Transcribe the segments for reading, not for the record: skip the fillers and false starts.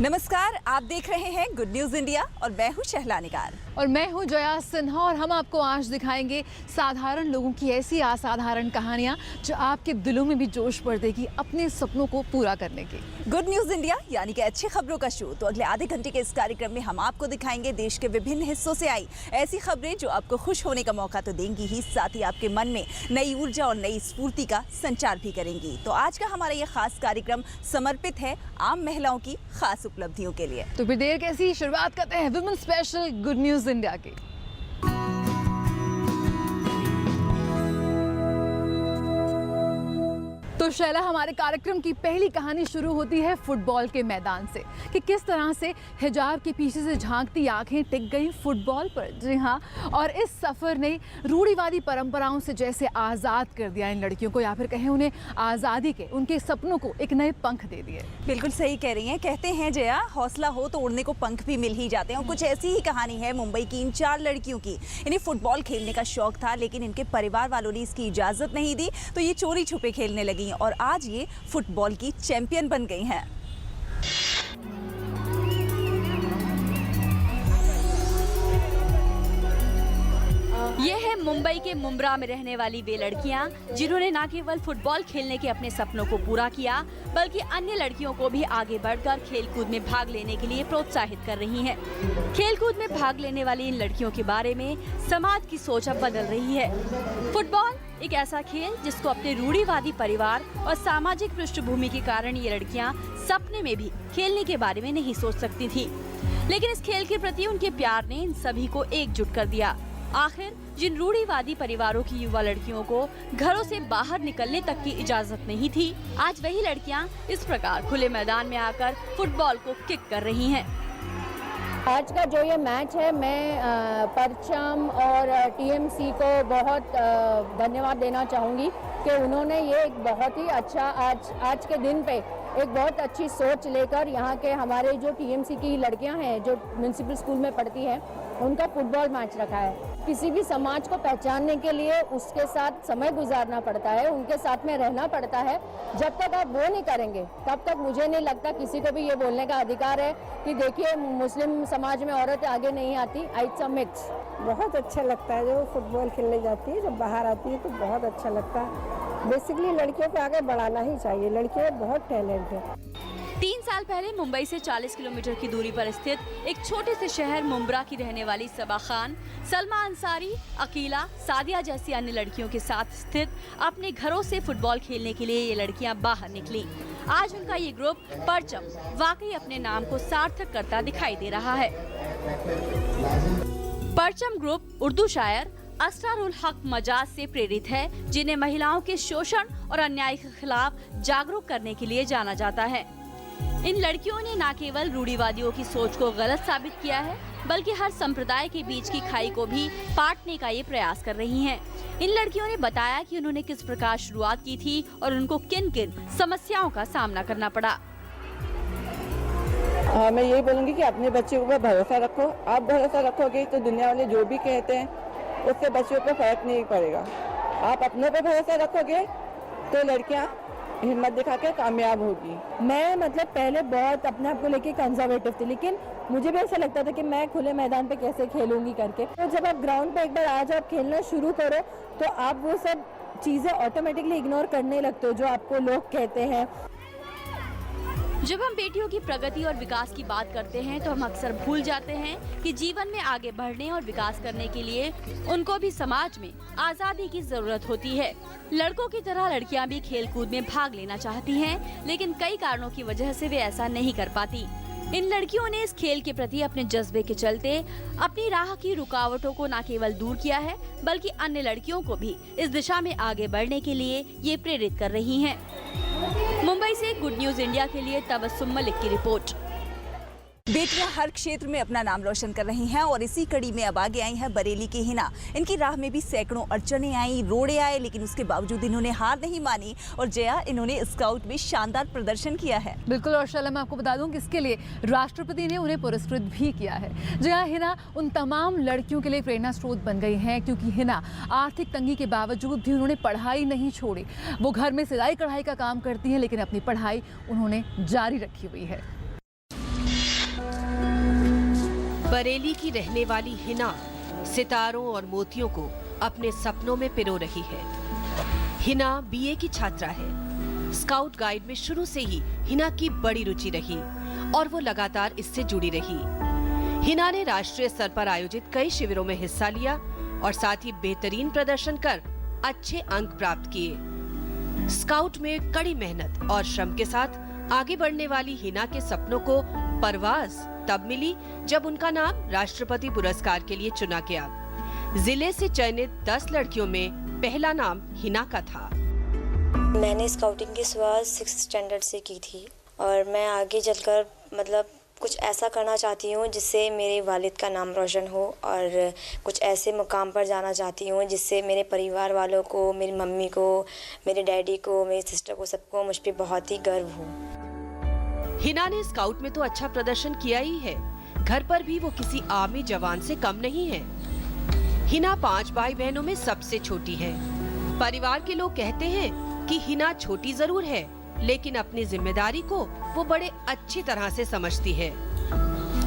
नमस्कार, आप देख रहे हैं गुड न्यूज इंडिया और मैं हूं शहला निगार। और मैं हूं जया सिन्हा और हम आपको आज दिखाएंगे साधारण लोगों की ऐसी असाधारण कहानियां जो आपके दिलों में भी जोश भर देगी अपने सपनों को पूरा करने की। गुड न्यूज इंडिया यानी कि अच्छी खबरों का शो। तो अगले आधे घंटे के इस कार्यक्रम में हम आपको दिखाएंगे देश के विभिन्न हिस्सों से आई ऐसी खबरें जो आपको खुश होने का मौका तो देंगी ही, साथ ही आपके मन में नई ऊर्जा और नई स्फूर्ति का संचार भी करेंगी। तो आज का हमारा ये खास कार्यक्रम समर्पित है आम महिलाओं की खास उपलब्धियों के लिए। तो फिर देर कैसी, शुरुआत करते हैं women special good news India की। तो शैला, हमारे कार्यक्रम की पहली कहानी शुरू होती है फुटबॉल के मैदान से कि किस तरह से हिजाब के पीछे से झांकती आंखें टिक गई फुटबॉल पर। जी हाँ, और इस सफ़र ने रूढ़िवादी परंपराओं से जैसे आज़ाद कर दिया इन लड़कियों को, या फिर कहें उन्हें आज़ादी के, उनके सपनों को एक नए पंख दे दिए। बिल्कुल सही कह रही हैं। कहते हैं जया, हौसला हो तो उड़ने को पंख भी मिल ही जाते हैं। और कुछ ऐसी ही कहानी है मुंबई की इन 4 लड़कियों की। इन्हें फुटबॉल खेलने का शौक था, लेकिन इनके परिवार वालों ने इसकी इजाज़त नहीं दी, तो ये चोरी छुपे खेलने लगी और आज ये फुटबॉल की चैंपियन बन गई हैं। ये है मुंबई के मुंब्रा में रहने वाली वे लड़कियां जिन्होंने न केवल फुटबॉल खेलने के अपने सपनों को पूरा किया, बल्कि अन्य लड़कियों को भी आगे बढ़कर खेलकूद में भाग लेने के लिए प्रोत्साहित कर रही हैं। खेलकूद में भाग लेने वाली इन लड़कियों के बारे में समाज की सोच अब बदल रही है। फुटबॉल एक ऐसा खेल जिसको अपने रूढ़िवादी परिवार और सामाजिक पृष्ठभूमि के कारण ये लड़कियां सपने में भी खेलने के बारे में नहीं सोच सकती थी, लेकिन इस खेल के प्रति उनके प्यार ने इन सभी को एकजुट कर दिया। आखिर जिन रूढ़िवादी परिवारों की युवा लड़कियों को घरों से बाहर निकलने तक की इजाजत नहीं थी, आज वही लड़कियां इस प्रकार खुले मैदान में आकर फुटबॉल को किक कर रही हैं। आज का जो ये मैच है, मैं परचम और टीएमसी को बहुत धन्यवाद देना चाहूँगी कि उन्होंने ये एक बहुत ही अच्छा आज के दिन पे एक बहुत अच्छी सोच लेकर यहाँ के हमारे जो टीएमसी की लड़कियाँ हैं जो म्यूनसिपल स्कूल में पढ़ती हैं, उनका फुटबॉल मैच रखा है। किसी भी समाज को पहचानने के लिए उसके साथ समय गुजारना पड़ता है, उनके साथ में रहना पड़ता है। जब तक आप वो नहीं करेंगे तब तक मुझे नहीं लगता किसी को भी ये बोलने का अधिकार है कि देखिए मुस्लिम समाज में औरतें आगे नहीं आती। It's a myths. बहुत अच्छा लगता है जब फुटबॉल खेलने जाती है, जब बाहर आती है तो बहुत अच्छा लगता है। बेसिकली लड़कियों को आगे बढ़ाना ही चाहिए, लड़कियों में बहुत टैलेंट है। 3 साल पहले मुंबई से 40 किलोमीटर की दूरी पर स्थित एक छोटे से शहर मुंब्रा की रहने वाली सबा खान, सलमा अंसारी, अकीला, सादिया जैसी अन्य लड़कियों के साथ स्थित अपने घरों से फुटबॉल खेलने के लिए ये लड़कियां बाहर निकली। आज उनका ये ग्रुप परचम वाकई अपने नाम को सार्थक करता दिखाई दे रहा है। परचम ग्रुप उर्दू शायर असरारुल हक मजाज से प्रेरित है, जिन्हें महिलाओं के शोषण और अन्याय के खिलाफ जागरूक करने के लिए जाना जाता है। इन लड़कियों ने न केवल रूढ़िवादियों की सोच को गलत साबित किया है, बल्कि हर संप्रदाय के बीच की खाई को भी पाटने का ये प्रयास कर रही हैं। इन लड़कियों ने बताया कि उन्होंने किस प्रकार शुरुआत की थी और उनको किन किन समस्याओं का सामना करना पड़ा। मैं यही बोलूँगी कि अपने बच्चे के ऊपर भरोसा रखो। आप भरोसा रखोगे तो दुनिया वाले जो भी कहते हैं उससे बच्चों पर फर्क नहीं पड़ेगा। आप अपने पर भरोसा रखोगे तो लड़कियाँ हिम्मत दिखा के कामयाब होगी। मैं पहले बहुत अपने आप को लेके कंजर्वेटिव थी, लेकिन मुझे भी ऐसा लगता था कि मैं खुले मैदान पे कैसे खेलूंगी करके। तो जब आप ग्राउंड पे एक बार आ जाओ, आप खेलना शुरू करो, तो आप वो सब चीज़ें ऑटोमेटिकली इग्नोर करने लगते हो जो आपको लोग कहते हैं। जब हम बेटियों की प्रगति और विकास की बात करते हैं तो हम अक्सर भूल जाते हैं कि जीवन में आगे बढ़ने और विकास करने के लिए उनको भी समाज में आज़ादी की जरूरत होती है। लड़कों की तरह लड़कियां भी खेलकूद में भाग लेना चाहती हैं, लेकिन कई कारणों की वजह से वे ऐसा नहीं कर पाती। इन लड़कियों ने इस खेल के प्रति अपने जज्बे के चलते अपनी राह की रुकावटों को न केवल दूर किया है, बल्कि अन्य लड़कियों को भी इस दिशा में आगे बढ़ने के लिए ये प्रेरित कर रही हैं। मुंबई से गुड न्यूज इंडिया के लिए तबस्सुम मलिक की रिपोर्ट। बेटियां हर क्षेत्र में अपना नाम रोशन कर रही हैं और इसी कड़ी में अब आगे आई हैं बरेली की हिना। इनकी राह में भी सैकड़ों अड़चने आई, रोड़े आए, लेकिन उसके बावजूद इन्होंने हार नहीं मानी और जया, इन्होंने स्काउट में शानदार प्रदर्शन किया है। बिल्कुल, और शैला, मैं आपको बता दूं कि इसके लिए राष्ट्रपति ने उन्हें पुरस्कृत भी किया है। जया हिना उन तमाम लड़कियों के लिए प्रेरणा स्रोत बन गई हैं, क्योंकि हिना आर्थिक तंगी के बावजूद भी उन्होंने पढ़ाई नहीं छोड़ी। वो घर में सिलाई कढ़ाई का काम करती हैं, लेकिन अपनी पढ़ाई उन्होंने जारी रखी हुई है। बरेली की रहने वाली हिना सितारों और मोतियों को अपने सपनों में पिरो रही है। हिना बीए की छात्रा है। स्काउट गाइड में शुरू से ही हिना की बड़ी रुचि रही और वो लगातार इससे जुड़ी रही। हिना ने राष्ट्रीय स्तर पर आयोजित कई शिविरों में हिस्सा लिया और साथ ही बेहतरीन प्रदर्शन कर अच्छे अंक प्राप्त किए। स्काउट में कड़ी मेहनत और श्रम के साथ आगे बढ़ने वाली हिना के सपनों को परवाज तब मिली जब उनका नाम राष्ट्रपति पुरस्कार के लिए चुना गया। जिले से चयनित 10 लड़कियों में पहला नाम हिना का था। मैंने स्काउटिंग की शुरुआत 6th स्टैंडर्ड से की थी और मैं आगे चलकर मतलब कुछ ऐसा करना चाहती हूँ जिससे मेरे वालिद का नाम रोशन हो और कुछ ऐसे मुकाम पर जाना चाहती हूँ जिससे मेरे परिवार वालों को, मेरी मम्मी को, मेरे डैडी को, मेरी सिस्टर को, सबको मुझ पर बहुत ही गर्व हो। हिना ने स्काउट में तो अच्छा प्रदर्शन किया ही है, घर पर भी वो किसी आर्मी जवान से कम नहीं है। हिना 5 भाई बहनों में सबसे छोटी है। परिवार के लोग कहते हैं कि हिना छोटी जरूर है, लेकिन अपनी जिम्मेदारी को वो बड़े अच्छी तरह से समझती है।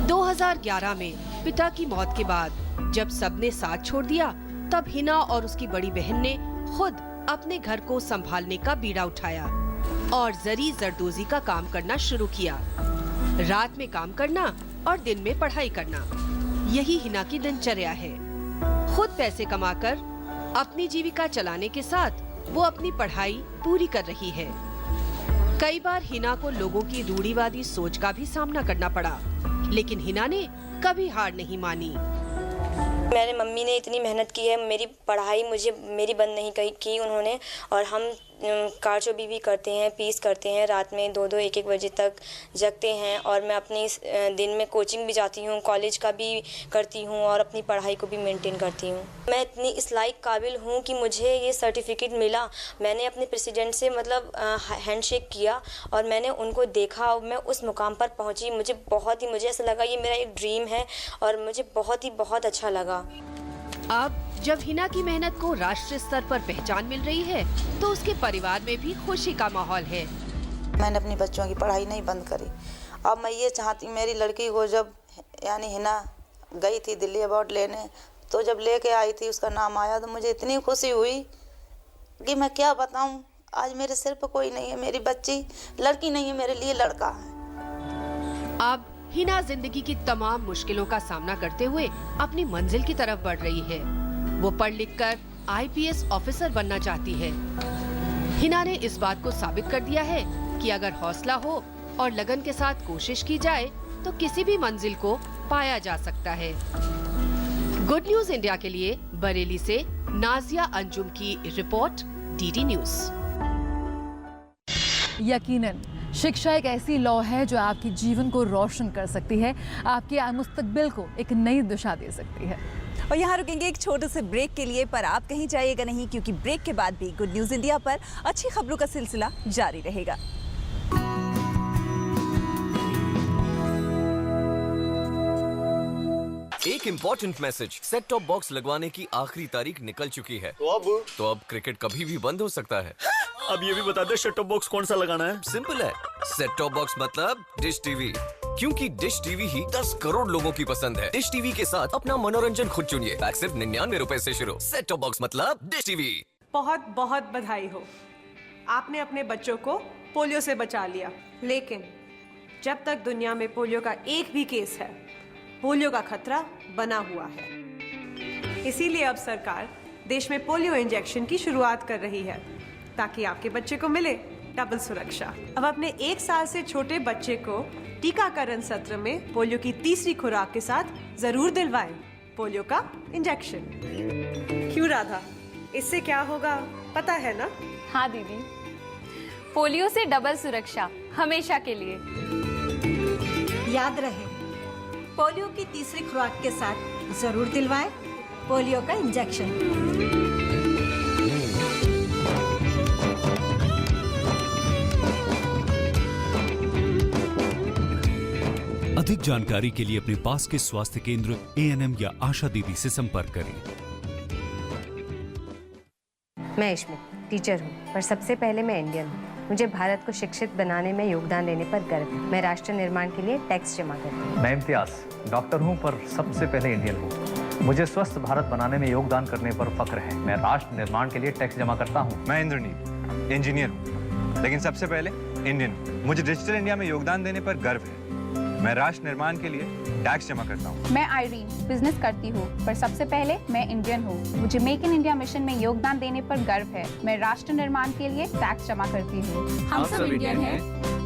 2011 में पिता की मौत के बाद जब सबने साथ छोड़ दिया, तब हिना और उसकी बड़ी बहन ने खुद अपने घर को संभालने का बीड़ा उठाया और जरी जरदोजी का काम करना शुरू किया। रात में काम करना और दिन में पढ़ाई करना, यही हिना की दिनचर्या है। खुद पैसे कमाकर अपनी जीविका चलाने के साथ वो अपनी पढ़ाई पूरी कर रही है। कई बार हिना को लोगों की रूढ़िवादी सोच का भी सामना करना पड़ा, लेकिन हिना ने कभी हार नहीं मानी। मेरे मम्मी ने इतनी मेहनत की है, मेरी पढ़ाई मेरी बंद नहीं की उन्होंने, और हम कारचौबी भी करते हैं, पीस करते हैं, रात में 2-2 1-1 बजे तक जगते हैं और मैं अपनी दिन में कोचिंग भी जाती हूँ, कॉलेज का भी करती हूँ और अपनी पढ़ाई को भी मेंटेन करती हूँ। मैं इतनी इस लायक काबिल हूँ कि मुझे ये सर्टिफिकेट मिला। मैंने अपने प्रेसिडेंट से मतलब हैंडशेक किया और मैंने उनको देखा, मैं उस मुकाम पर पहुँची। मुझे ऐसा लगा ये मेरा एक ड्रीम है और मुझे बहुत अच्छा लगा। अब जब हिना की मेहनत को राष्ट्रीय स्तर पर पहचान मिल रही है, तो उसके परिवार में भी खुशी का माहौल है। मैंने अपनी बच्चों की पढ़ाई नहीं बंद करी। अब मैं ये चाहती, मेरी लड़की को जब यानी हिना गई थी दिल्ली अवार्ड लेने, तो जब लेके आई थी उसका नाम आया तो मुझे इतनी खुशी हुई कि मैं क्या बताऊं। आज मेरे सिर पर कोई नहीं है, मेरी बच्ची लड़की नहीं है, मेरे लिए लड़का है। अब हिना जिंदगी की तमाम मुश्किलों का सामना करते हुए अपनी मंजिल की तरफ बढ़ रही है। वो पढ़ लिख कर IPS ऑफिसर बनना चाहती है। हिना ने इस बात को साबित कर दिया है कि अगर हौसला हो और लगन के साथ कोशिश की जाए तो किसी भी मंजिल को पाया जा सकता है। गुड न्यूज इंडिया के लिए बरेली से नाजिया अंजुम की रिपोर्ट, DD न्यूज। यकीनन शिक्षा एक ऐसी लौ है जो आपके जीवन को रोशन कर सकती है, आपके मुस्तकबिल को एक नई दिशा दे सकती है। और यहाँ रुकेंगे एक छोटे से ब्रेक के लिए, पर आप कहीं जाइएगा नहीं, क्योंकि ब्रेक के बाद भी गुड न्यूज़ इंडिया पर अच्छी खबरों का सिलसिला जारी रहेगा। एक important message, set top box लगवाने की आखिरी तारीख निकल चुकी है। तो अब क्रिकेट कभी भी बंद हो सकता है। अब ये भी बता दे सेट टॉप बॉक्स कौन सा लगाना है? सिंपल है, सेट टॉप बॉक्स मतलब डिश टीवी, क्योंकि डिश टीवी ही 10 करोड़ लोगों की पसंद है। डिश टीवी के साथ अपना मनोरंजन खुद चुनिए, पैक सिर्फ 99 रुपए से शुरू। सेट टॉप बॉक्स मतलब डिश टीवी। बहुत बहुत बधाई हो, आपने अपने बच्चों को पोलियो से बचा लिया। लेकिन जब तक दुनिया में पोलियो का एक भी केस है, पोलियो का खतरा बना हुआ है। इसीलिए अब सरकार देश में पोलियो इंजेक्शन की शुरुआत कर रही है, ताकि आपके बच्चे को मिले डबल सुरक्षा। अब अपने 1 साल से छोटे बच्चे को टीकाकरण सत्र में पोलियो की तीसरी खुराक के साथ जरूर दिलवाएं पोलियो का इंजेक्शन। क्यों राधा, इससे क्या होगा पता है ना? हाँ दीदी, पोलियो से डबल सुरक्षा हमेशा के लिए। याद रहे, पोलियो की तीसरी खुराक के साथ जरूर दिलवाएं पोलियो का इंजेक्शन। अधिक जानकारी के लिए अपने पास के स्वास्थ्य केंद्र, ANM या आशा दीदी से संपर्क करें। मैं इश्मी टीचर हूँ, पर सबसे पहले मैं इंडियन हूँ। मुझे भारत को शिक्षित बनाने में योगदान देने पर गर्व है। मैं राष्ट्र निर्माण के लिए टैक्स जमा करती हूँ। मैं इम्तियाज डॉक्टर हूँ, पर सबसे पहले इंडियन हूँ। मुझे स्वस्थ भारत बनाने में योगदान करने पर फख्र है। मैं राष्ट्र निर्माण के लिए टैक्स जमा करता हूँ। मैं इंद्रनील इंजीनियर हूँ, लेकिन सबसे पहले इंडियन हूँ। मुझे डिजिटल इंडिया में योगदान देने पर गर्व है। मैं राष्ट्र निर्माण के लिए टैक्स जमा करता हूँ। मैं आयरीन बिजनेस करती हूँ, पर सबसे पहले मैं इंडियन हूँ। मुझे मेक इन इंडिया मिशन में योगदान देने पर गर्व है। मैं राष्ट्र निर्माण के लिए टैक्स जमा करती हूँ। हम सब इंडियन हैं।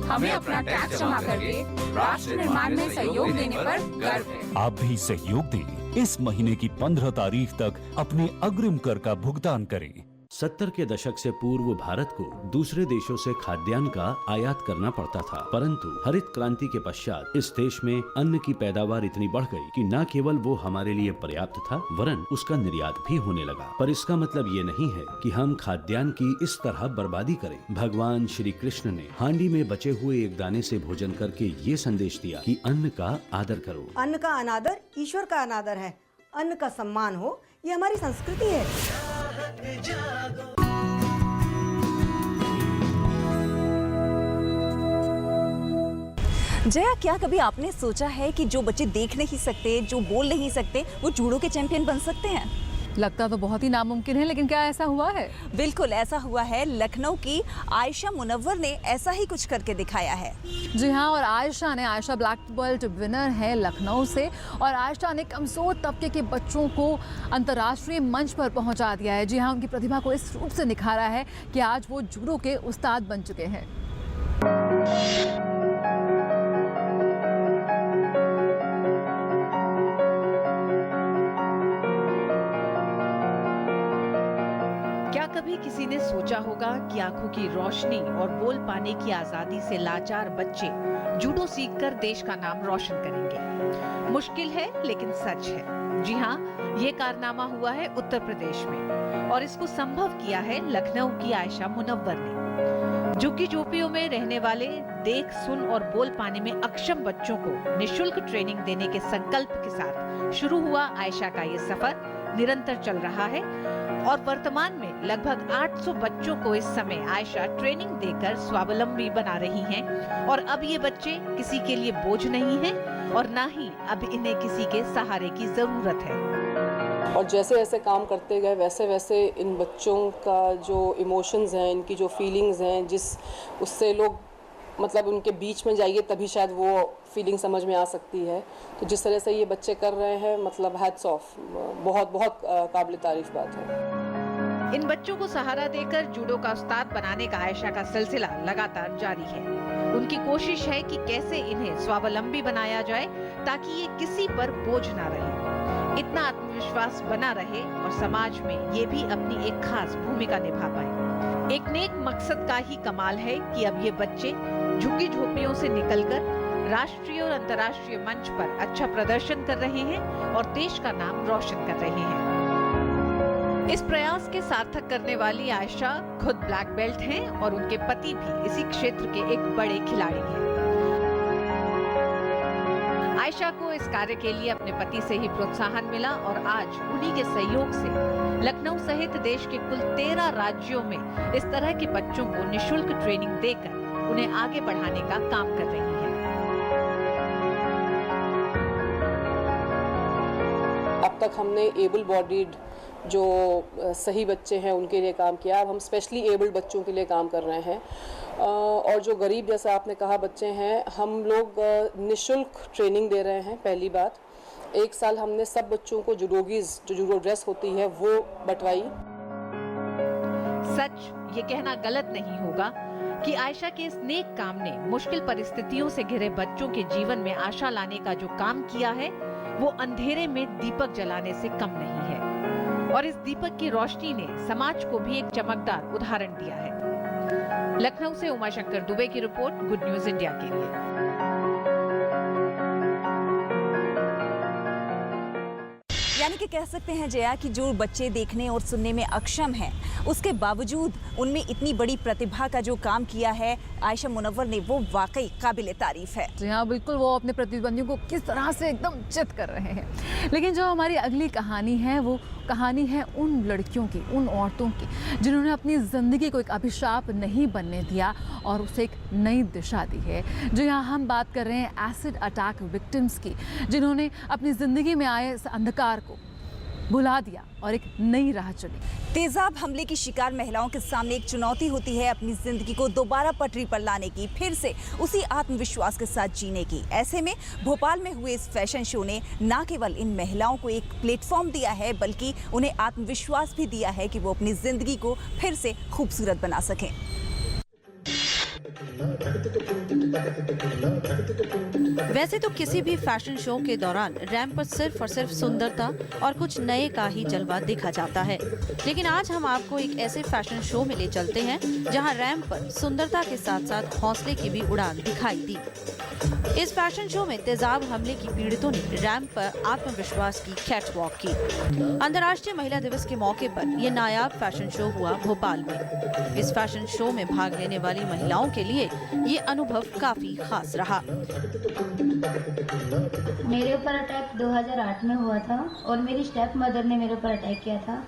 हमें अपना टैक्स जमा करके राष्ट्र निर्माण में सहयोग देने पर गर्व है। आप भी सहयोग दें। इस महीने की 15 तारीख तक अपने अग्रिम कर का भुगतान करें। 70 के दशक से पूर्व भारत को दूसरे देशों से खाद्यान्न का आयात करना पड़ता था, परंतु हरित क्रांति के पश्चात इस देश में अन्न की पैदावार इतनी बढ़ गई कि न केवल वो हमारे लिए पर्याप्त था, वरन उसका निर्यात भी होने लगा। पर इसका मतलब ये नहीं है कि हम खाद्यान्न की इस तरह बर्बादी करें। भगवान श्री कृष्ण ने हांडी में बचे हुए एक दाने से भोजन करके ये संदेश दिया कि अन्न का आदर करो। अन्न का अनादर ईश्वर का अनादर है। अन्न का सम्मान हो, ये हमारी संस्कृति है। जया, क्या कभी आपने सोचा है कि जो बच्चे देख नहीं सकते, जो बोल नहीं सकते, वो जूडो के चैंपियन बन सकते हैं? लगता तो बहुत ही नामुमकिन है, लेकिन क्या ऐसा हुआ है? बिल्कुल ऐसा हुआ है। लखनऊ की आयशा मुनव्वर ने ऐसा ही कुछ करके दिखाया है। जी हाँ, और आयशा ब्लैक बेल्ट विनर है लखनऊ से, और आयशा ने कमजोर तबके के बच्चों को अंतर्राष्ट्रीय मंच पर पहुंचा दिया है। जी हाँ, उनकी प्रतिभा को इस रूप से निखारा है कि आज वो जूडो के उस्ताद बन चुके हैं। क्या कभी किसी ने सोचा होगा कि आंखों की रोशनी और बोल पाने की आजादी से लाचार बच्चे जूडो सीखकर देश का नाम रोशन करेंगे? मुश्किल है, लेकिन सच है। जी हाँ, ये कारनामा हुआ है उत्तर प्रदेश में, और इसको संभव किया है लखनऊ की आयशा मुनव्वर ने। झुग्गी झोपड़ियों में रहने वाले देख, सुन और बोल पाने में अक्षम बच्चों को निशुल्क ट्रेनिंग देने के संकल्प के साथ शुरू हुआ आयशा का ये सफर निरंतर चल रहा है, और वर्तमान में लगभग 800 बच्चों को इस समय आयशा ट्रेनिंग देकर स्वावलंबी बना रही हैं। और अब ये बच्चे किसी के लिए बोझ नहीं हैं, और ना ही अब इन्हें किसी के सहारे की जरूरत है। और जैसे जैसे काम करते गए वैसे वैसे इन बच्चों का जो इमोशंस हैं, इनकी जो फीलिंग्स हैं, उससे लोग मतलब उनके बीच में जाइए तभी शायद वो फीलिंग समझ में आ सकती है। तो जिस तरह से ये बच्चे कर रहे हैं, मतलब हैट्स ऑफ, बहुत बहुत काबिल तारीफ बात है। इन बच्चों को सहारा देकर जूडो का उस्ताद बनाने का आयशा का सिलसिला लगातार जारी है। उनकी कोशिश है कि कैसे इन्हें स्वावलंबी बनाया जाए ताकि ये किसी पर बोझ ना रहे, इतना आत्मविश्वास बना रहे और समाज में ये भी अपनी एक खास भूमिका निभा पाए। एक नेक मकसद का ही कमाल है कि अब ये बच्चे झुग्गी झोपड़ियों से निकलकर राष्ट्रीय और अंतर्राष्ट्रीय मंच पर अच्छा प्रदर्शन कर रहे हैं और देश का नाम रोशन कर रहे हैं। इस प्रयास के सार्थक करने वाली आयशा खुद ब्लैक बेल्ट हैं और उनके पति भी इसी क्षेत्र के एक बड़े खिलाड़ी हैं। आयशा को इस कार्य के लिए अपने पति से ही प्रोत्साहन मिला, और आज उन्हीं के सहयोग से लखनऊ सहित देश के कुल 13 राज्यों में इस तरह के बच्चों को निशुल्क ट्रेनिंग देकर उन्हें आगे बढ़ाने का काम कर रही है। अब तक हमने एबल बॉडीड जो सही बच्चे हैं उनके लिए काम किया, अब हम स्पेशली एबल्ड बच्चों के लिए काम कर रहे हैं। और जो गरीब, जैसा आपने कहा, बच्चे हैं, हम लोग निशुल्क ट्रेनिंग दे रहे हैं। पहली बात, एक साल हमने सब बच्चों को जुडोगीज, जो जुडो ड्रेस होती है, वो बंटवाई। सच ये कहना गलत नहीं होगा कि आयशा के इस नेक काम ने मुश्किल परिस्थितियों से घिरे बच्चों के जीवन में आशा लाने का जो काम किया है, वो अंधेरे में दीपक जलाने से कम नहीं है, और इस दीपक की रोशनी ने समाज को भी एक चमकदार उदाहरण दिया है। लखनऊ से उमाशंकर दुबे की रिपोर्ट, गुड न्यूज इंडिया के लिए। यानी कि कह सकते हैं जया कि जो बच्चे देखने और सुनने में अक्षम हैं, उसके बावजूद उनमें इतनी बड़ी प्रतिभा का जो काम किया है आयशा मुनव्वर ने, वो वाकई काबिल तारीफ है। जी हाँ, बिल्कुल, वो अपने प्रतिद्वंदियों को किस तरह से एकदम चित कर रहे हैं। लेकिन जो हमारी अगली कहानी है, वो कहानी है उन लड़कियों की, उन औरतों की जिन्होंने अपनी ज़िंदगी को एक अभिशाप नहीं बनने दिया और उसे एक नई दिशा दी है। जो यहाँ हम बात कर रहे हैं एसिड अटैक विक्टिम्स की, जिन्होंने अपनी ज़िंदगी में आए इस अंधकार को भुला दिया और एक नई राह चुनी। तेजाब हमले की शिकार महिलाओं के सामने एक चुनौती होती है अपनी जिंदगी को दोबारा पटरी पर लाने की, फिर से उसी आत्मविश्वास के साथ जीने की। ऐसे में भोपाल में हुए इस फैशन शो ने न केवल इन महिलाओं को एक प्लेटफॉर्म दिया है, बल्कि उन्हें आत्मविश्वास भी दिया है कि वो अपनी जिंदगी को फिर से खूबसूरत बना सकें। वैसे तो किसी भी फैशन शो के दौरान रैंप पर सिर्फ और सिर्फ सुंदरता और कुछ नए का ही जलवा देखा जाता है, लेकिन आज हम आपको एक ऐसे फैशन शो में ले चलते हैं जहां रैंप पर सुंदरता के साथ साथ हौसले की भी उड़ान दिखाई दी। इस फैशन शो में तेजाब हमले की पीड़ितों ने रैंप पर आत्मविश्वास की कैटवॉक की। अंतर्राष्ट्रीय महिला दिवस के मौके पर यह नायाब फैशन शो हुआ भोपाल में। इस फैशन शो में भाग लेने वाली महिलाओं के लिए ये अनुभव काफी खास रहा। मेरे ऊपर अटैक 2008 में हुआ था और मेरी स्टेप मदर ने मेरे ऊपर अटैक किया था।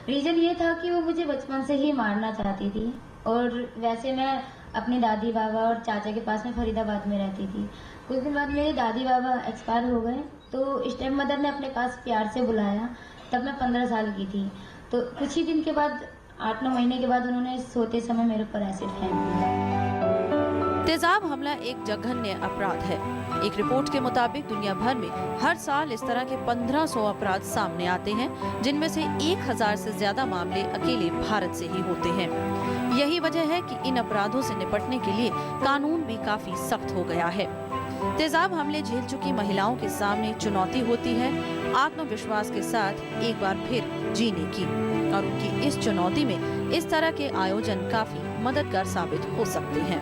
रीजन ये था कि वो मुझे बचपन से ही मारना चाहती थी और वैसे मैं अपनी दादी बाबा और चाचा के पास में फरीदाबाद में रहती थी। कुछ दिन बाद मेरे दादी बाबा एक्सपायर हो गए, तो स्टेप मदर ने अपने पास प्यार से बुलाया। तब मैं 15 साल की थी। तो कुछ ही दिन के बाद, 8-9 महीने के बाद, उन्होंने सोते समय मेरे ऊपर एसिड फेंक दिया। तेजाब हमला एक जघन्य अपराध है। एक रिपोर्ट के मुताबिक दुनिया भर में हर साल इस तरह के 1500 अपराध सामने आते हैं, जिनमें से 1000 से ज्यादा मामले अकेले भारत से ही होते हैं। यही वजह है कि इन अपराधों से निपटने के लिए कानून भी काफी सख्त हो गया है। तेजाब हमले झेल चुकी महिलाओं के सामने चुनौती होती है आत्मविश्वास के साथ एक बार फिर जीने की, और उनकी इस चुनौती में इस तरह के आयोजन काफी मददगार साबित हो सकते हैं।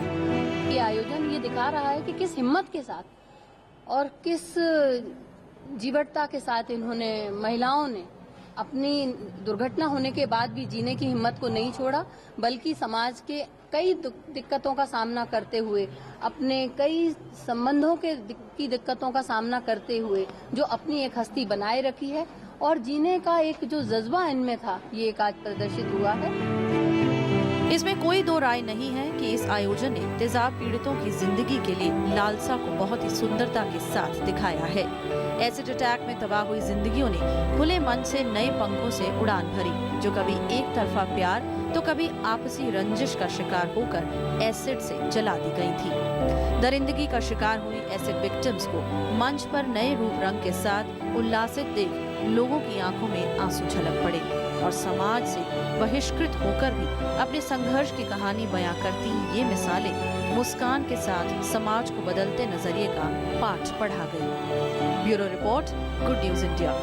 ये आयोजन ये दिखा रहा है कि किस हिम्मत के साथ और किस जीवटता के साथ इन्होंने, महिलाओं ने, अपनी दुर्घटना होने के बाद भी जीने की हिम्मत को नहीं छोड़ा, बल्कि समाज के कई दिक्कतों का सामना करते हुए, अपने कई संबंधों की दिक्कतों का सामना करते हुए जो अपनी एक हस्ती बनाए रखी है और जीने का एक जो जज्बा इनमें था, ये एक आज प्रदर्शित हुआ है। इसमें कोई दो राय नहीं है कि इस आयोजन ने तेजाब पीड़ितों की जिंदगी के लिए लालसा को बहुत ही सुंदरता के साथ दिखाया है। एसिड अटैक में तबाह हुई जिंदगियों ने खुले मन से नए पंखों से उड़ान भरी, जो कभी एक तरफा प्यार तो कभी आपसी रंजिश का शिकार होकर एसिड से जला दी गई थी। दरिंदगी का शिकार हुई एसिड विक्टिम्स को मंच पर नए रूप रंग के साथ उल्लासित देख लोगों की आंखों में आंसू झलक पड़े और समाज से बहिष्कृत होकर भी अपने संघर्ष की कहानी बयां करती ये मिसालें मुस्कान के साथ समाज को बदलते नजरिए का पाठ पढ़ा गई। Bureau report, good news India.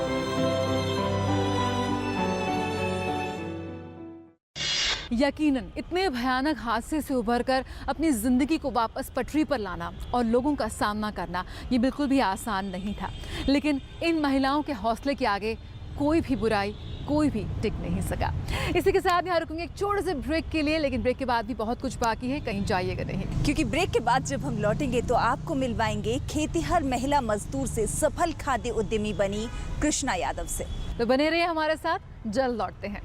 यकीनन इतने भयानक हादसे से उभरकर अपनी ज़िंदगी को वापस पटरी पर लाना और लोगों का सामना करना, ये बिल्कुल भी आसान नहीं था। लेकिन इन महिलाओं के हौसले के आगे कोई भी बुराई, कोई भी टिक नहीं सका। इसी के साथ यहाँ रुकूंगे एक छोटे से ब्रेक के लिए, लेकिन ब्रेक के बाद भी बहुत कुछ बाकी है, कहीं जाइएगा नहीं, क्योंकि ब्रेक के बाद जब हम लौटेंगे तो आपको मिलवाएंगे खेतीहर महिला मजदूर से सफल खाद्य उद्यमी बनी कृष्णा यादव से। तो बने रहिए हमारे साथ, जल्द लौटते हैं।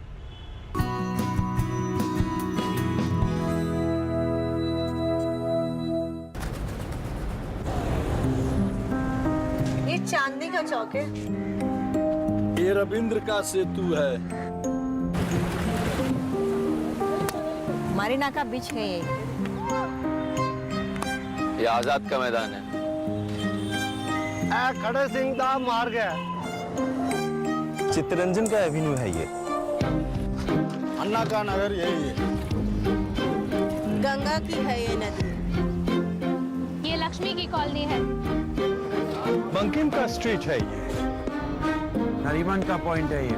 ये चांदनी का चौक है। ये रविंद्र का सेतु है। मरीना का बीच है ये आजाद का मैदान है। खड़े सिंह दा मार गया। चित्तरंजन का एवेन्यू है ये। अन्ना का नगर यही है। गंगा की है ये नदी। ये लक्ष्मी की कॉलोनी है। बंकिम का स्ट्रीट है ये। नरीमन का पॉइंट है ये।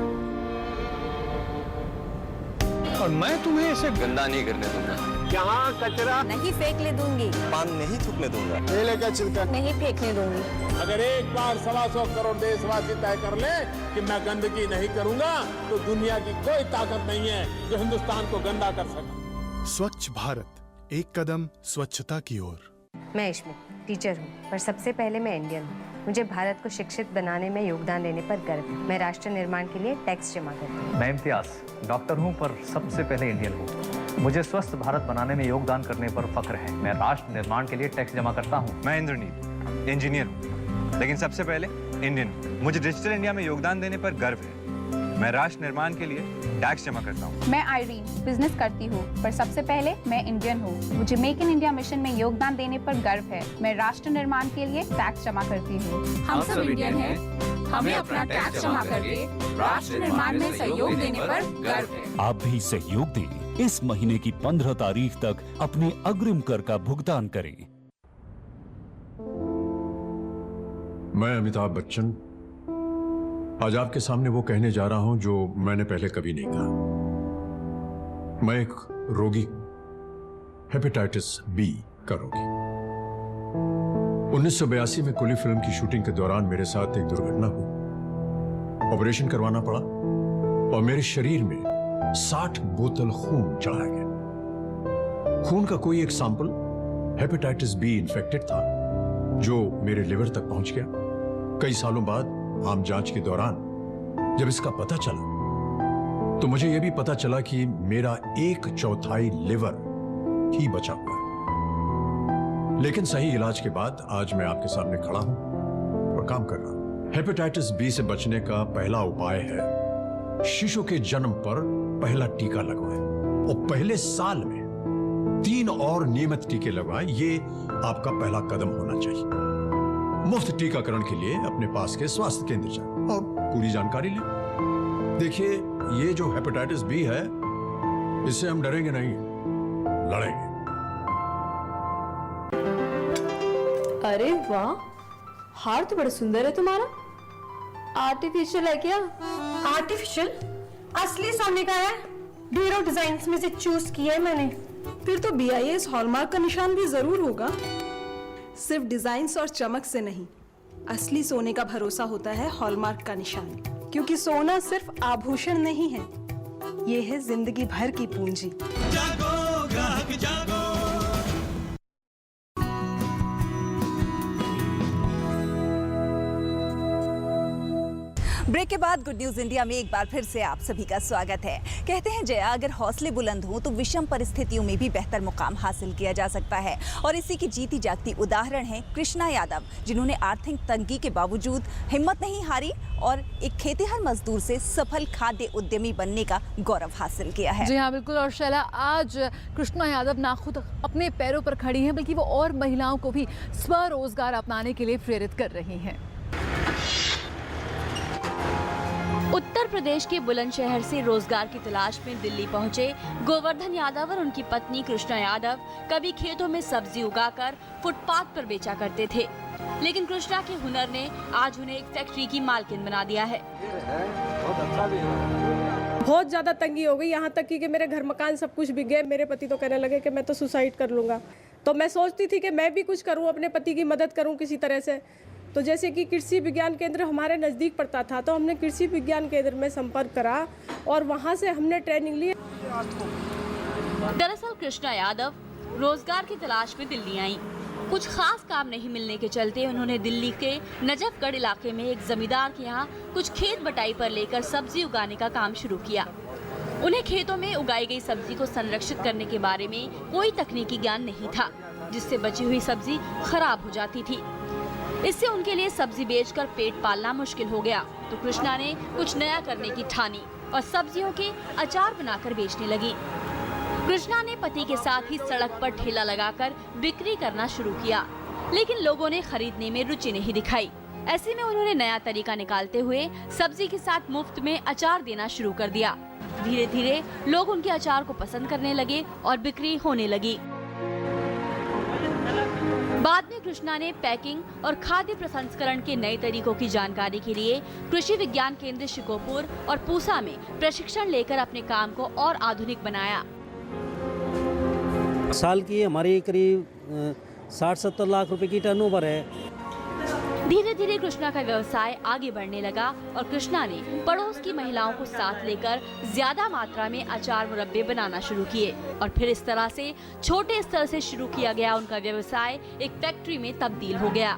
और मैं तुम्हें इसे गंदा नहीं करने दूंगा। यहाँ कचरा नहीं फेंकने दूंगी, पान नहीं थूकने दूंगा। केले का छिलका नहीं फेंकने दूंगी। अगर एक बार 125 करोड़ देशवासी तय कर ले कि मैं गंदगी नहीं करूंगा, तो दुनिया की कोई ताकत नहीं है जो हिंदुस्तान को गंदा कर सके। स्वच्छ भारत, एक कदम स्वच्छता की ओर। मैं इश्मी टीचर हूँ, पर सबसे पहले मैं इंडियन हूँ। मुझे भारत को शिक्षित बनाने में योगदान देने पर गर्व है। मैं राष्ट्र निर्माण के लिए टैक्स जमा करती हूँ। मैं इम्तियाज डॉक्टर हूँ, पर सबसे पहले इंडियन हूँ। मुझे स्वस्थ भारत बनाने में योगदान करने पर फख्र है। मैं राष्ट्र निर्माण के लिए टैक्स जमा करता हूँ। मैं इंद्रनील इंजीनियर हूँ, लेकिन सबसे पहले इंडियन हूँ। मुझे डिजिटल इंडिया में योगदान देने पर गर्व है। मैं राष्ट्र निर्माण के लिए टैक्स जमा करता हूँ। मैं आयरीन बिजनेस करती हूँ, पर सबसे पहले मैं इंडियन हूँ। मुझे मेक इन इंडिया मिशन में योगदान देने पर गर्व है। मैं राष्ट्र निर्माण के लिए टैक्स जमा करती हूँ। हम सब इंडियन हैं, हमें अपना टैक्स जमा करके राष्ट्र निर्माण में सहयोग देने पर गर्व है। आप भी सहयोग दें। इस महीने की 15 तारीख तक अपने अग्रिम कर का भुगतान करें। मैं अमिताभ बच्चन आज आपके सामने वो कहने जा रहा हूं जो मैंने पहले कभी नहीं कहा। मैं एक रोगी हूं, हेपेटाइटिस बी का रोगी। 1982 में कुली फिल्म की शूटिंग के दौरान मेरे साथ एक दुर्घटना हुई। ऑपरेशन करवाना पड़ा और मेरे शरीर में 60 बोतल खून चढ़ाया गया। खून का कोई एक सैंपल हेपेटाइटिस बी इन्फेक्टेड था, जो मेरे लिवर तक पहुंच गया। कई सालों बाद आम जांच के दौरान जब इसका पता चला, तो मुझे यह भी पता चला कि मेरा 1/4 लिवर ही बचा हुआ है। लेकिन सही इलाज के बाद आज मैं आपके सामने खड़ा हूं और काम कर रहा हूं। हेपेटाइटिस बी से बचने का पहला उपाय है शिशु के जन्म पर पहला टीका लगवाएं और पहले साल में 3 और नियमित टीके लगवाएं। ये आपका पहला कदम होना चाहिए। मुफ्त टीकाकरण के लिए अपने पास के स्वास्थ्य केंद्र जाएं और पूरी जानकारी लें। देखिए, ये जो हेपेटाइटिस बी है, इससे हम डरेंगे नहीं, लड़ेंगे। अरे वाह, हार तो बड़ा सुंदर है तुम्हारा। आर्टिफिशियल है क्या? आर्टिफिशियल? असली सोने का है। ढेरों डिजाइन्स में से चूज किया है मैंने। फिर तो BIS हॉलमार्क का निशान भी जरूर होगा। सिर्फ डिजाइन्स और चमक से नहीं, असली सोने का भरोसा होता है हॉलमार्क का निशान। क्योंकि सोना सिर्फ आभूषण नहीं है, ये है जिंदगी भर की पूंजी। जागो ग्राहक जागो। ब्रेक के बाद गुड न्यूज इंडिया में एक बार फिर से आप सभी का स्वागत है। कहते हैं जया, अगर हौसले बुलंद हों तो विषम परिस्थितियों में भी बेहतर मुकाम हासिल किया जा सकता है। और इसी की जीती जागती उदाहरण है कृष्णा यादव, जिन्होंने आर्थिक तंगी के बावजूद हिम्मत नहीं हारी और एक खेतिहर मजदूर से सफल खाद्य उद्यमी बनने का गौरव हासिल किया है। जी हाँ, बिल्कुल। और शैला, आज कृष्णा यादव ना खुद अपने पैरों पर खड़ी हैं, बल्कि वो और महिलाओं को भी स्वरोजगार अपनाने के लिए प्रेरित कर रही हैं। उत्तर प्रदेश के बुलंदशहर से रोजगार की तलाश में दिल्ली पहुंचे गोवर्धन यादव और उनकी पत्नी कृष्णा यादव कभी खेतों में सब्जी उगाकर फुटपाथ पर बेचा करते थे, लेकिन कृष्णा के हुनर ने आज उन्हें एक फैक्ट्री की मालकिन बना दिया है। बहुत ज्यादा तंगी हो गई, यहाँ तक कि मेरे घर मकान सब कुछ बिक गए। मेरे पति तो कहने लगे कि मैं तो सुसाइड कर लूंगा। तो मैं सोचती थी कि मैं भी कुछ करूँ, अपने पति की मदद करूँ किसी तरह से। तो जैसे कि कृषि विज्ञान केंद्र हमारे नज़दीक पड़ता था, तो हमने कृषि विज्ञान केंद्र में संपर्क करा और वहाँ से हमने ट्रेनिंग ली। दरअसल कृष्णा यादव रोजगार की तलाश में दिल्ली आईं। कुछ खास काम नहीं मिलने के चलते उन्होंने दिल्ली के नजफगढ़ इलाके में एक जमींदार के यहाँ कुछ खेत बटाई पर लेकर सब्जी उगाने का काम शुरू किया। उन्हें खेतों में उगाई गई सब्जी को संरक्षित करने के बारे में कोई तकनीकी ज्ञान नहीं था, जिससे बची हुई सब्जी खराब हो जाती थी। इससे उनके लिए सब्जी बेचकर पेट पालना मुश्किल हो गया। तो कृष्णा ने कुछ नया करने की ठानी और सब्जियों के अचार बनाकर बेचने लगी। कृष्णा ने पति के साथ ही सड़क पर ठेला लगाकर बिक्री करना शुरू किया, लेकिन लोगों ने खरीदने में रुचि नहीं दिखाई। ऐसे में उन्होंने नया तरीका निकालते हुए सब्जी के साथ मुफ्त में अचार देना शुरू कर दिया। धीरे धीरे लोग उनके अचार को पसंद करने लगे और बिक्री होने लगी। बाद में कृष्णा ने पैकिंग और खाद्य प्रसंस्करण के नए तरीकों की जानकारी के लिए कृषि विज्ञान केंद्र शिकोपुर और पूसा में प्रशिक्षण लेकर अपने काम को और आधुनिक बनाया। साल की हमारी करीब 60-70 लाख रुपए की टर्नओवर है। धीरे धीरे कृष्णा का व्यवसाय आगे बढ़ने लगा और कृष्णा ने पड़ोस की महिलाओं को साथ लेकर ज्यादा मात्रा में अचार मुरब्बे बनाना शुरू किए और फिर इस तरह से छोटे स्तर से शुरू किया गया उनका व्यवसाय एक फैक्ट्री में तब्दील हो गया।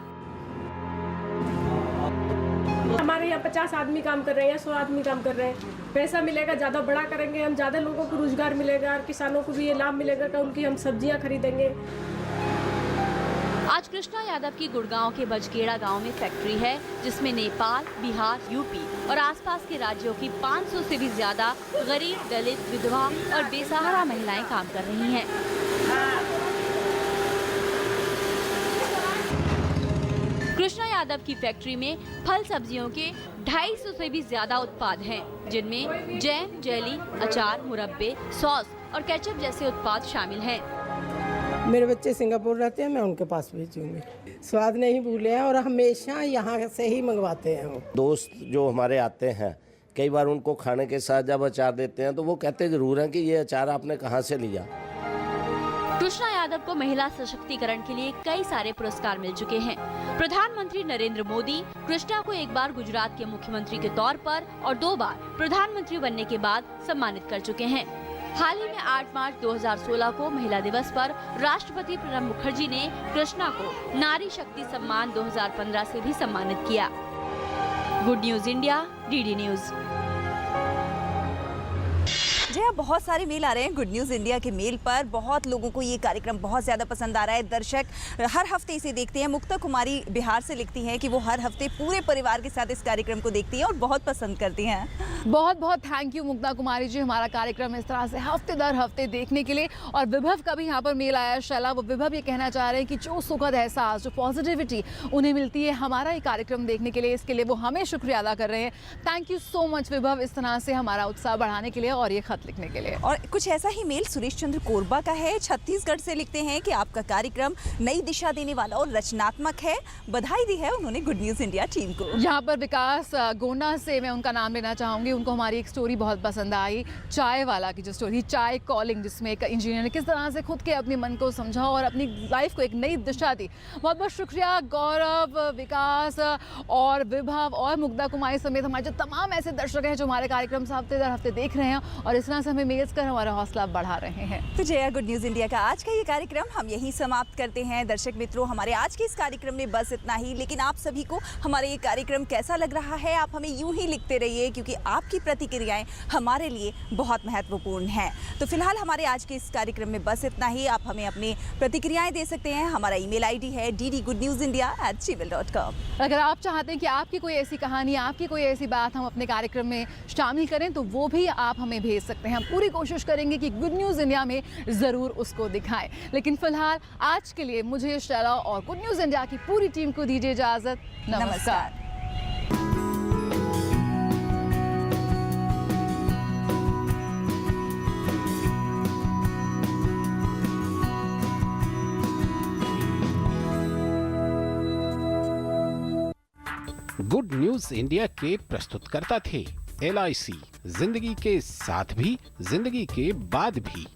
हमारे यहाँ 50 आदमी काम कर रहे हैं, 100 आदमी काम कर रहे हैं। पैसा मिलेगा, ज़्यादा बड़ा करेंगे हम, ज़्यादा लोगों को रोजगार मिलेगा और किसानों को भी ये लाभ मिलेगा कि उनकी हम सब्जियाँ खरीदेंगे। आज कृष्णा यादव की गुड़गांव के बजकेड़ा गांव में फैक्ट्री है जिसमें नेपाल, बिहार, यूपी और आसपास के राज्यों की 500 से भी ज्यादा गरीब, दलित, विधवा और बेसहारा महिलाएं काम कर रही हैं। कृष्णा यादव की फैक्ट्री में फल सब्जियों के 250 से भी ज्यादा उत्पाद हैं, जिनमें जैम, जेली, अचार, मुरब्बे, सॉस और केचप जैसे उत्पाद शामिल हैं। मेरे बच्चे सिंगापुर रहते हैं, मैं उनके पास भेजूंगी। स्वाद नहीं भूले हैं और हमेशा यहाँ से ही मंगवाते हैं। दोस्त जो हमारे आते हैं, कई बार उनको खाने के साथ जब अचार देते हैं तो वो कहते जरूर हैं कि ये अचार आपने कहाँ से लिया। कृष्णा यादव को महिला सशक्तिकरण के लिए कई सारे पुरस्कार मिल चुके हैं। प्रधानमंत्री नरेंद्र मोदी कृष्णा को एक बार गुजरात के मुख्यमंत्री के तौर पर और 2 बार प्रधानमंत्री बनने के बाद सम्मानित कर चुके हैं। हाल ही में 8 मार्च 2016 को महिला दिवस पर राष्ट्रपति प्रणब मुखर्जी ने कृष्णा को नारी शक्ति सम्मान 2015 से भी सम्मानित किया। Good news India, DD news. जी हाँ, बहुत सारे मेल आ रहे हैं गुड न्यूज़ इंडिया के मेल पर। बहुत लोगों को ये कार्यक्रम बहुत ज़्यादा पसंद आ रहा है। दर्शक हर हफ्ते इसे देखते हैं। मुक्ता कुमारी बिहार से लिखती हैं कि वो हर हफ्ते पूरे परिवार के साथ इस कार्यक्रम को देखती हैं और बहुत पसंद करती हैं। बहुत बहुत थैंक यू मुक्ता कुमारी जी, हमारा कार्यक्रम इस तरह से हफ्ते दर हफ्ते देखने के लिए। और विभव का भी यहाँ पर मेल आया शैला, वो विभव ये कहना चाह रहे हैं कि जो सुखद एहसास, जो पॉजिटिविटी उन्हें मिलती है हमारा ये कार्यक्रम देखने के लिए, इसके लिए वो हमें शुक्रिया अदा कर रहे हैं। थैंक यू सो मच विभव, इस तरह से हमारा उत्साह बढ़ाने के लिए और ये खत लिखने के लिए। और कुछ ऐसा ही मेल सुरेश चंद्र कोरबा का है। छत्तीसगढ़ से लिखते हैं कि आपका कार्यक्रम नई दिशा देने वाला और रचनात्मक है। बधाई दी है उन्होंने गुड न्यूज़ इंडिया टीम को। यहाँ पर विकास गोंडा से मैं उनका नाम लेना चाहूँगी। उनको हमारी एक स्टोरी बहुत पसंद आई, चाय वाला की जो स्टोरी, चाय कॉलिंग, जिसमें एक इंजीनियर ने किस तरह से खुद के अपने मन को समझा और अपनी लाइफ को एक नई दिशा दी। बहुत बहुत शुक्रिया गौरव, विकास और विभव और मुग्धा कुमारी समेत हमारे जो तमाम ऐसे दर्शक हैं जो हमारे कार्यक्रम से हफ्ते दर हफ्ते देख रहे हैं और इस तरह से हमें मेल्स कर हमारा हौसला बढ़ा रहे हैं। तो जया, गुड न्यूज़ इंडिया का आज का ये कार्यक्रम हम यहीं समाप्त करते हैं। दर्शक मित्रों, हमारे आज के इस कार्यक्रम में बस इतना ही, लेकिन आप सभी को हमारा ये कार्यक्रम कैसा लग रहा है आप हमें यूं ही लिखते रहिए, क्योंकि आपकी प्रतिक्रियाएं हमारे लिए बहुत महत्वपूर्ण हैं। तो फिलहाल हमारे आज के इस कार्यक्रम में बस इतना ही। आप हमें अपनी प्रतिक्रियाएं दे सकते हैं। हमारा ईमेल आईडी है ddgoodnewsindia@gmail.com। अगर आप चाहते हैं कि आपकी कोई ऐसी कहानी, आपकी कोई ऐसी बात हम अपने कार्यक्रम में शामिल करें तो वो भी आप हमें भेज सकते हैं। हम पूरी कोशिश करेंगे कि गुड न्यूज़ इंडिया में ज़रूर उसको दिखाएं। लेकिन फिलहाल आज के लिए मुझे, शैला और गुड न्यूज़ इंडिया की पूरी टीम को दीजिए इजाज़त। नमस्कार। गुड न्यूज इंडिया के प्रस्तुतकर्ता थे LIC, जिंदगी के साथ भी जिंदगी के बाद भी।